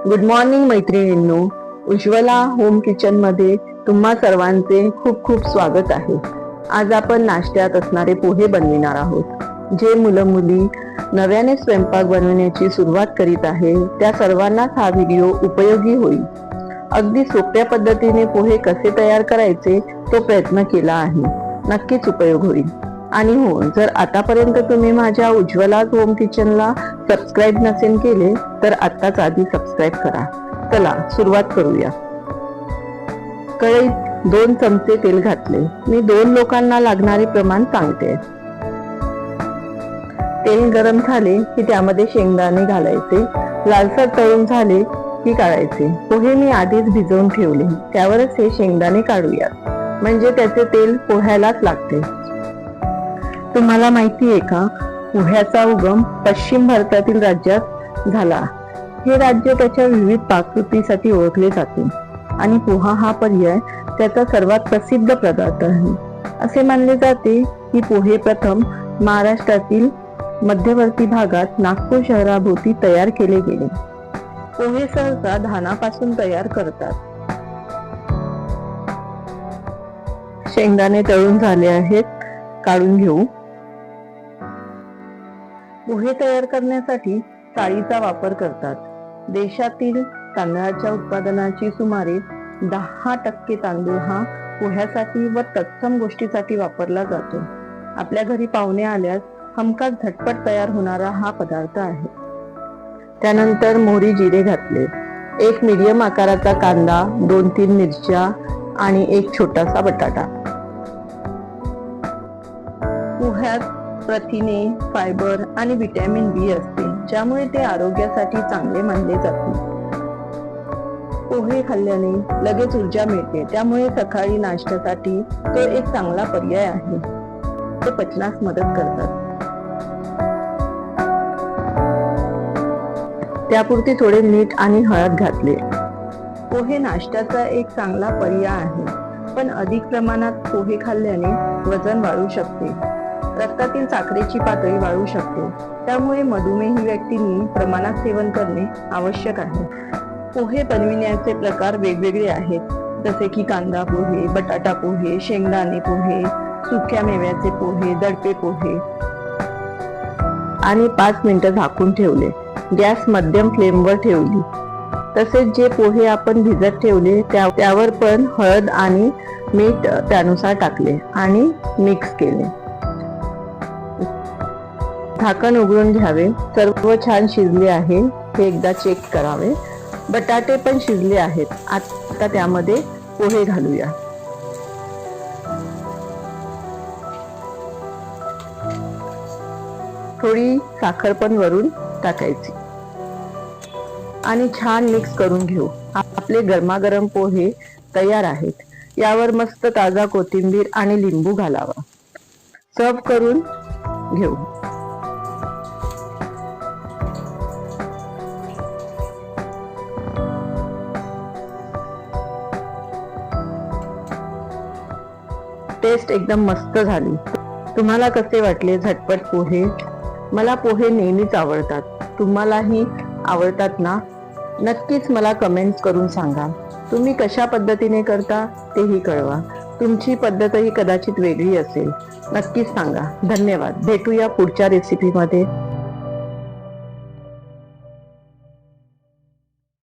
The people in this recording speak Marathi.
गुड मॉर्निंग मैत्रिणींनो. उज्ज्वला होम किचन मध्ये तुम्हा सर्वांचे खूप खूप स्वागत आहे. आज आपण नाश्त्यात असणारे पोहे बनविणार आहोत. जे मुलं मुली नव्याने स्वयंपाक बनवण्याची सुरुवात करीत आहे त्या सर्वांनाच हा व्हिडिओ उपयोगी होईल. अगदी सोप्या पद्धतीने पोहे कसे तयार करायचे तो प्रयत्न केला आहे. नक्कीच उपयोग होईल. आणि हो, जर आतापर्यंत तुम्ही माझ्या उज्ज्वला होम किचनला सबस्क्राईब नसेल केले तर आत्ताच आधी सबस्क्राईब करा. चला सुरुवात करूया. कढईत 2 चमचे तेल घातले. मी 2 लोकांना लागणारे प्रमाण सांगते. तेल गरम झाले की त्यामध्ये शेंगदाणे घालायचे. लालसर तळून झाले की काढायचे. पोहे मी आधीच भिजवून ठेवले, त्यावरच हे शेंगदाणे काढूयात, म्हणजे त्याचे तेल पोह्यालाच लागते. तुम्हाला माहिती आहे का, पोह्याचा उगम पश्चिम भारतातील राज्यात झाला. हे राज्य त्याच्या विविध पाककृतीसाठी ओळखले जाते आणि पोहा हा पर्याय त्याचा सर्वात प्रसिद्ध पदार्थ आहे. असे मानले जाते की पोहे प्रथम महाराष्ट्रातील मध्यवर्ती भागात नागपूर शहराभोवती तयार केले गेले. पोहे सहसा धानापासून तयार करतात. शेंगदाणे तळून झाले आहेत, काढून घेऊ. पोहे तयार करण्यासाठी चाळीचा वापर करतात. देशातील तांदळाच्या उत्पादनाची सुमारे 10% तांदूळ हा पोह्यासाठी व तत्सम गोष्टीसाठी वापरला जातो. आपल्या घरी पाहुणे आल्यास हमखास झटपट तयार होणारा हा पदार्थ आहे. त्यानंतर मोहरी जिरे घातले. 1 मीडियम आकाराचा कांदा, 2-3 मिरच्या आणि 1 छोटासा बटाटा. पोह्यात प्रथिने, फायबर आणि व्हिटॅमिन बी असते, ज्यामुळे ते आरोग्यासाठी चांगले मानले जाते. पोहे खाल्ल्याने लगेच ऊर्जा मिळते, त्यामुळे सकाळी नाश्त्यासाठी तो एक चांगला पर्याय आहे. ते पचनास मदत करतात. त्यापुरती थोडे मीठ आणि हळद घातले. पोहे नाश्त्याचा एक चांगला पर्याय आहे, पण अधिक प्रमाणात पोहे खाल्ल्याने वजन वाढू शकते. रक्तातील साखरेची पातळी वाढू शकते, त्यामुळे मधुमेही व्यक्तींनी प्रमाणात सेवन करणे आवश्यक आहे. पोहे बनविण्याचे प्रकार वेगवेगळे आहेत, जसे की कांदा पोहे, बटाटा पोहे, शेंगदाणे पोहे, सुक्या मेव्याचे पोहे, दडपे पोहे. आणि 5 मिनिटं झाकून ठेवले. गॅस मध्यम फ्लेमवर ठेवली. तसेच जे पोहे आपण भिजत ठेवले त्यावर पण हळद आणि मीठ त्यानुसार टाकले आणि मिक्स केले. झाकण उघडून घ्यावे. सर्व छान शिजले आहे हे एकदा चेक करावे. बटाटे पण शिजले आहेत. आता त्यामध्ये पोहे घालूया. थोडी साखर पण वरून टाकायची आणि छान मिक्स करून घेऊ. आपले गरमागरम पोहे तयार आहेत. यावर मस्त ताजा कोथिंबीर आणि लिंबू घालावा. सर्व करून घेऊ. टेस्ट एकदम मस्त झाली. तुम्हाला कसे वाटले झटपट पोहे? मला पोहे नेहमीच आवडतात. तुम्हालाही आवडतात ना? नक्कीच मला कमेंट्स करून सांगा. तुम्ही कशा पद्धतीने करता तेही कळवा. तुमची पद्धतही कदाचित वेगळी असेल. नक्कीच सांगा. धन्यवाद. भेटूया पुढच्या रेसिपीमध्ये.